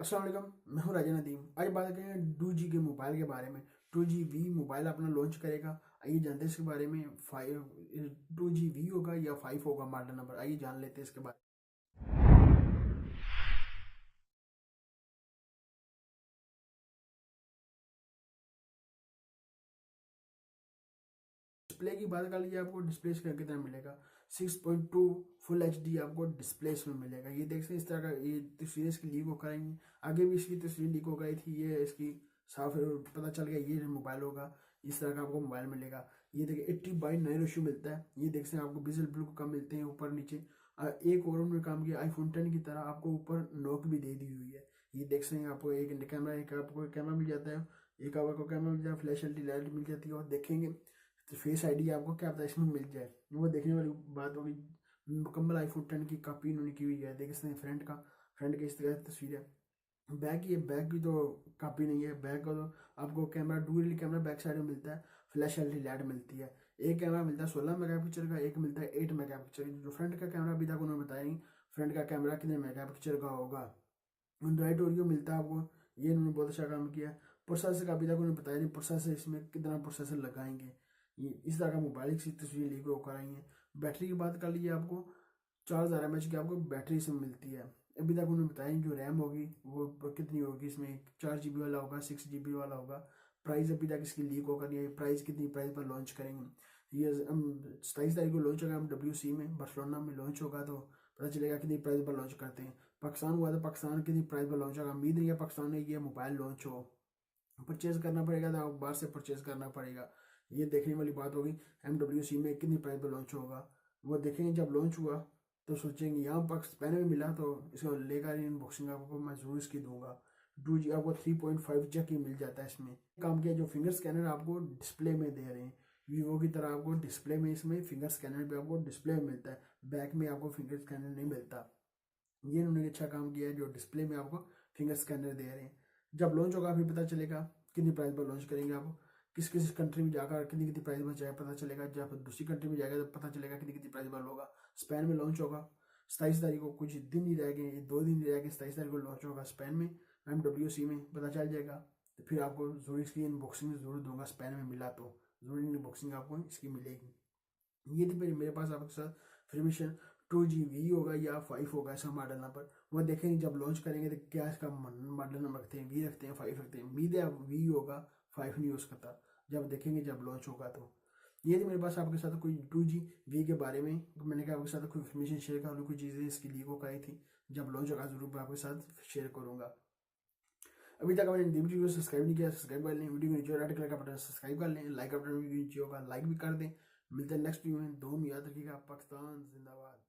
अस्सलाम वालेकुम, मैं हूं राजा नदीम। आज बात करेंगे 2G के मोबाइल के बारे में। 2G मोबाइल अपना लॉन्च करेगा। आइए जानते हैं इसके बारे में। 2G होगा या 5 होगा मॉडल नंबर, आइए जान लेते हैं इसके बारे में। डिस्प्ले की बात कर लीजिए, आपको डिस्प्ले का कितना मिलेगा। 6.2 फुल HD आपको डिस्प्ले में मिलेगा। ये देख सकते हैं इस तरह का ये तस्वीर इसकी लीक हो कराएंगे। आगे भी इसकी तस्वीर लीक हो गई थी, ये इसकी साफ पता चल गया ये मोबाइल होगा। इस तरह का आपको मोबाइल मिलेगा। ये देखिए 80/9 रेशियो मिलता है। ये देख सकते हैं आपको विजल ब्लू का मिलते हैं ऊपर नीचे। एक और उन्होंने काम किया iPhone 10 की तरह, आपको ऊपर नोक भी दे दी हुई है। ये देख सकते हैं आपको एक कैमरा, एक आपको कैमरा मिल जाता है, एक आपको कैमरा मिल जाता है, फ्लैश एलईडी लाइट मिल जाती है। और देखेंगे तो फेस आईडी आपको क्या पता इसमें मिल जाए, वो देखने वाली बात होगी। मुकम्मल iPhone 10 की कॉपी इन्होंने की हुई है। देख सकते हैं फ्रंट की इस तरह की तस्वीर है। बैक की तो कॉपी नहीं है। बैक का तो आपको camera dual camera back side में मिलता है, फ्लैश एलईडी लाइट मिलती है। एक कैमरा मिलता है 16 मेगापिक्सल का, एक मिलता है 8 मेगापिक्सल। जो फ्रंट का कैमरा अभी तक उन्होंने बताया नहीं फ्रंट का कैमरा कितने मेगापिक्सल का होगा। एंड्रॉइड ओरियो मिलता है आपको, ये इन्होंने बहुत अच्छा काम किया। प्रोसेसर का अभी तक उन्होंने बताया नहीं प्रोसेसर इसमें कितना प्रोसेसर लगाएंगे। ये इस तरह का मोबाइल की तस्वीर लीक होकर आई है। बैटरी की बात कर लीजिए, आपको 4000 mAh की आपको बैटरी इसमें मिलती है। अभी तक उन्होंने बताया नहीं जो रैम होगी वो कितनी होगी। इसमें 4GB वाला होगा, 6GB वाला होगा। प्राइस अभी तक इसकी लीक होकर नहीं है। प्राइस कितनी प्राइस पर लॉन्च करेंगे ये हम 27 तारीख को लॉन्च होगा। हम WC में बार्सिलोना में लॉन्च होगा तो पता चलेगा कितनी प्राइस पर लॉन्च करते हैं। पाकिस्तान हुआ तो पाकिस्तान कितनी प्राइस पर लॉन्च होगा। उम्मीद नहीं है पाकिस्तान में ये मोबाइल लॉन्च हो। परचेज करना पड़ेगा तो बाहर से परचेज करना पड़ेगा। ये देखने वाली बात होगी MWC में कितनी प्राइस पर लॉन्च होगा। वो देखेंगे जब लॉन्च हुआ तो सोचेंगे यहाँ पाकिस्तान में मिला तो इसको लेकर अनबॉक्सिंग आपको मैं जरूर इसकी दूंगा। 2G आपको 3.5 जैक ही मिल जाता है इसमें। काम किया जो फिंगर स्कैनर आपको डिस्प्ले में दे रहे हैं वीवो की तरह, आपको डिस्प्ले में इसमें फिंगर स्कैनर भी आपको डिस्प्ले में मिलता है। बैक में आपको फिंगर स्कैनर नहीं मिलता। ये इन्होंने अच्छा काम किया है जो डिस्प्ले में आपको फिंगर स्कैनर दे रहे हैं। जब लॉन्च होगा फिर पता चलेगा कितनी प्राइस पर लॉन्च करेंगे। आपको किस किस कंट्री में जाकर कितनी कितनी प्राइस में जाए पता चलेगा। जब दूसरी कंट्री में जाएगा तो पता चलेगा कितनी कितनी प्राइस पर होगा। स्पेन में लॉन्च होगा 27 तारीख को, कुछ दिन ही रह गए, 2 दिन ही रह गए। 27 तारीख को लॉन्च होगा स्पेन में। MWC में पता चल जाएगा तो फिर आपको जरूर इसकी अनबॉक्सिंग जरूर दूंगा। स्पेन में मिला तो जरूर अनबॉक्सिंग आपको इसकी मिलेगी। ये थी मेरे पास आपके साथ इन्फॉर्मेशन। 2G होगा या 5 होगा ऐसा मॉडल नंबर, वो देखेंगे जब लॉन्च करेंगे तो क्या इसका मॉडल नंबर रखते हैं, वी रखते हैं 5 रखते हैं। उम्मीद है वी होगा, 5 नहीं हो सकता। जब देखेंगे जब लॉन्च होगा तो। ये थी मेरे पास आपके साथ कोई 2G के बारे में। मैंने कहा आपके साथ कोई इन्फॉर्मेशन शेयर करूँ, कोई चीज़ें इसकी लीक हो गई थी। जब लॉन्च होगा जरूर मैं आपके साथ शेयर करूँगा। अभी तक मैंने वीडियो को सब्सक्राइब नहीं किया, सब्सक्राइब कर लें। वीडियो को नीचे रेड कलर का बटन सब्सक्राइब कर लें। लाइक का बटन नीचे होगा, लाइक भी कर दें। मिलते हैं नेक्स्ट वीडियो में। दो में याद रखिएगा। पाकिस्तान जिंदाबाद।